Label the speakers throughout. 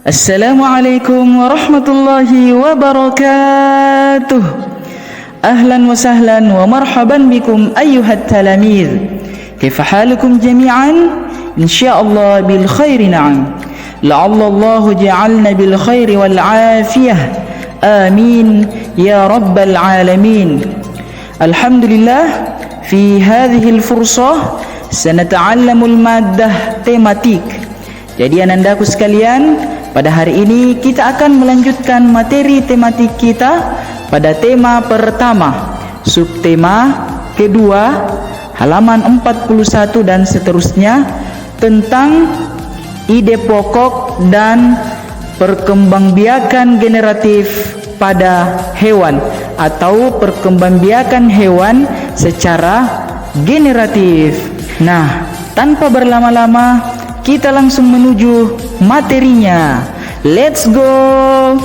Speaker 1: Assalamualaikum warahmatullahi wabarakatuh. Ahlan wa sahlan wa marhaban bikum ayyuhat talamid. Kaifa halukum jami'an? Insyaallah bil khairi na'am. La'allallahu ja'alna bil khairi wal afiyah. Amin ya rabbal alamin. Alhamdulillah, fi hadhihi al-fursah sanata'allamu al-maddah tematik. Jadi anandaku sekalian, pada hari ini kita akan melanjutkan materi tematik kita pada tema pertama, subtema kedua, halaman 41 dan seterusnya, tentang ide pokok dan perkembangbiakan generatif pada hewan atau perkembangbiakan hewan secara generatif. Nah, tanpa berlama-lama kita langsung menuju materinya. Let's go.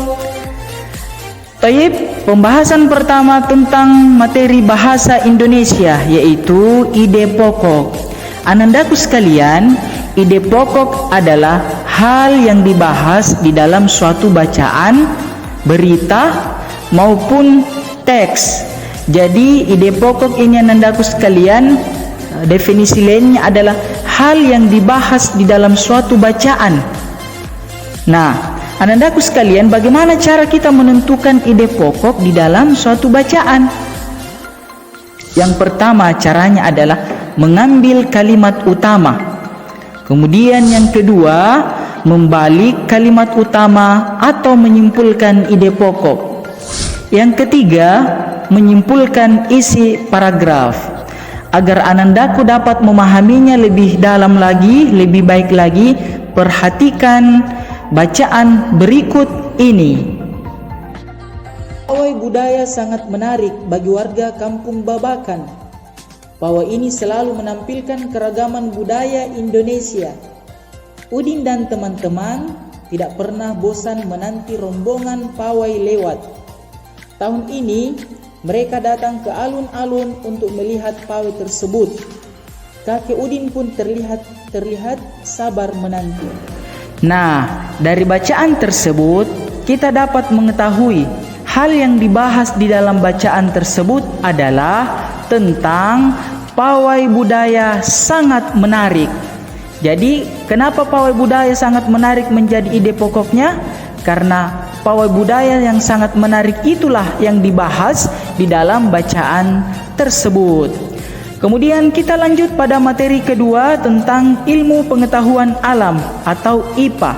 Speaker 1: Baik, pembahasan pertama tentang materi bahasa Indonesia yaitu ide pokok. Anandaku sekalian, ide pokok adalah hal yang dibahas di dalam suatu bacaan, berita maupun teks. Jadi ide pokok ini anandaku sekalian, definisi lainnya adalah hal yang dibahas di dalam suatu bacaan. Nah, anandaku sekalian, bagaimana cara kita menentukan ide pokok di dalam suatu bacaan? Yang pertama caranya adalah mengambil kalimat utama. Kemudian yang kedua, membalik kalimat utama atau menyimpulkan ide pokok. Yang ketiga, menyimpulkan isi paragraf. Agar anandaku dapat memahaminya lebih dalam lagi, lebih baik lagi, perhatikan bacaan berikut ini. Pawai budaya sangat menarik bagi warga Kampung Babakan. Pawai ini selalu menampilkan keragaman budaya Indonesia. Udin dan teman-teman tidak pernah bosan menanti rombongan pawai lewat. Tahun ini mereka datang ke alun-alun untuk melihat pawai tersebut. Kakek Udin pun terlihat sabar menanti. Nah, dari bacaan tersebut kita dapat mengetahui hal yang dibahas di dalam bacaan tersebut adalah tentang pawai budaya sangat menarik. Jadi, kenapa pawai budaya sangat menarik menjadi ide pokoknya? Karena pawai budaya yang sangat menarik itulah yang dibahas di dalam bacaan tersebut. Kemudian kita lanjut pada materi kedua tentang ilmu pengetahuan alam atau IPA.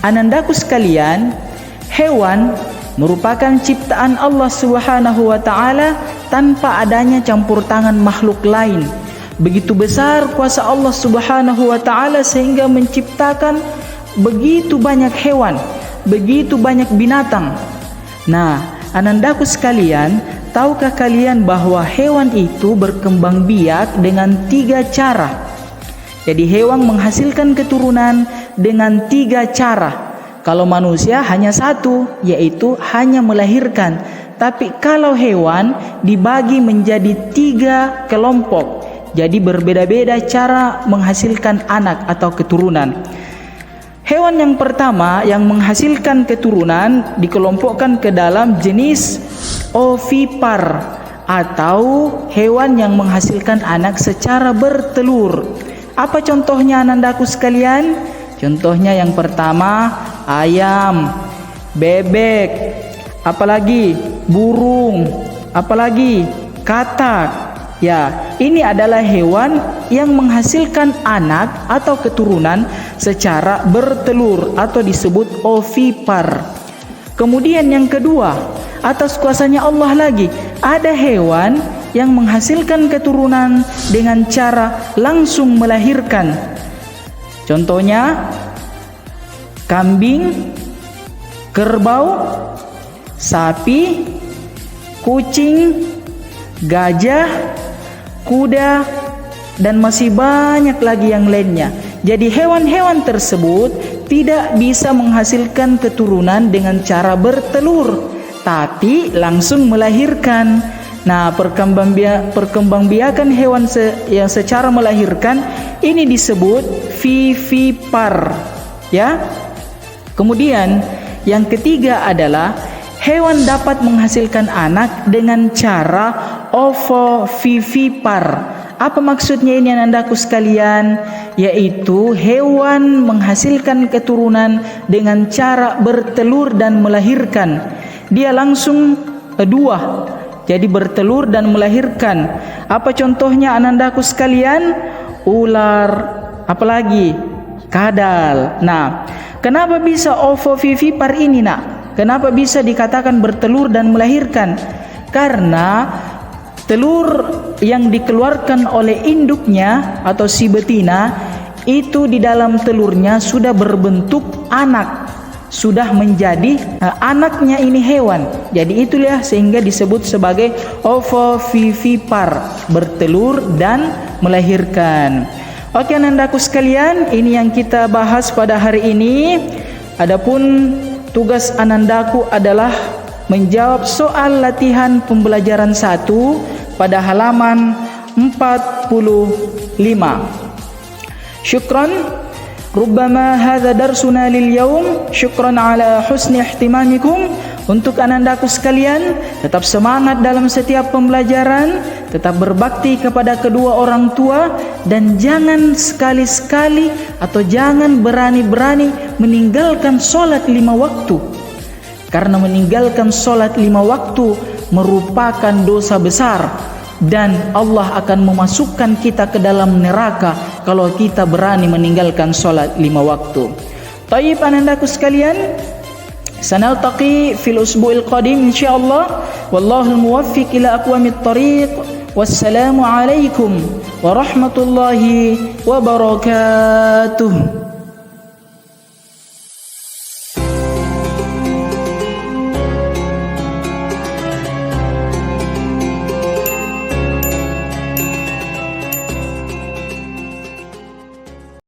Speaker 1: Anandaku sekalian, hewan merupakan ciptaan Allah Subhanahu wa taala tanpa adanya campur tangan makhluk lain. Begitu besar kuasa Allah Subhanahu wa taala sehingga menciptakan begitu banyak hewan, begitu banyak binatang. Nah, anandaku sekalian, tahukah kalian bahwa hewan itu berkembang biak dengan 3 cara? Jadi hewan menghasilkan keturunan dengan 3 cara. Kalau manusia hanya 1, yaitu hanya melahirkan. Tapi kalau hewan dibagi menjadi 3 kelompok. Jadi berbeda-beda cara menghasilkan anak atau keturunan. Hewan yang pertama yang menghasilkan keturunan dikelompokkan ke dalam jenis ovipar atau hewan yang menghasilkan anak secara bertelur. Apa contohnya anandaku sekalian? Contohnya yang pertama ayam, bebek, apalagi burung, apalagi katak. Ya, ini adalah hewan yang menghasilkan anak atau keturunan secara bertelur atau disebut ovipar. Kemudian yang kedua, atas kuasanya Allah lagi, ada hewan yang menghasilkan keturunan dengan cara langsung melahirkan. Contohnya kambing, kerbau, sapi, kucing, gajah, kuda, dan masih banyak lagi yang lainnya. Jadi hewan-hewan tersebut tidak bisa menghasilkan keturunan dengan cara bertelur, tapi langsung melahirkan. Nah, perkembangbiakan hewan yang secara melahirkan ini disebut vivipar, ya. Kemudian yang ketiga adalah hewan dapat menghasilkan anak dengan cara ovovivipar. Apa maksudnya ini anandaku sekalian? Yaitu hewan menghasilkan keturunan dengan cara bertelur dan melahirkan. Dia langsung dua, jadi bertelur dan melahirkan. Apa contohnya anandaku sekalian? Ular, apalagi? Kadal. Nah, kenapa bisa ovovivipar ini nak? Kenapa bisa dikatakan bertelur dan melahirkan? Karena telur yang dikeluarkan oleh induknya atau si betina itu di dalam telurnya sudah berbentuk anak, sudah menjadi anaknya ini hewan. Jadi itulah sehingga disebut sebagai ovovivipar, bertelur dan melahirkan. Oke anandaku sekalian, ini yang kita bahas pada hari ini. Adapun tugas anandaku adalah menjawab soal latihan pembelajaran 1 pada halaman 45. Syukran. Rubbama hadza darsuna lil yaum. Syukran ala husni ihtimamikum. Untuk anandaku sekalian, tetap semangat dalam setiap pembelajaran, tetap berbakti kepada kedua orang tua, dan jangan sekali-sekali atau jangan berani-berani meninggalkan sholat 5 waktu. Karena meninggalkan sholat 5 waktu merupakan dosa besar, dan Allah akan memasukkan kita ke dalam neraka kalau kita berani meninggalkan sholat 5 waktu. Taib anandaku sekalian, sanaltaqi fil usbu'il qadim insyaallah. Wallahul muwaffiq ila aqwamit thariq. Wassalamu alaikum warahmatullahi wabarakatuh.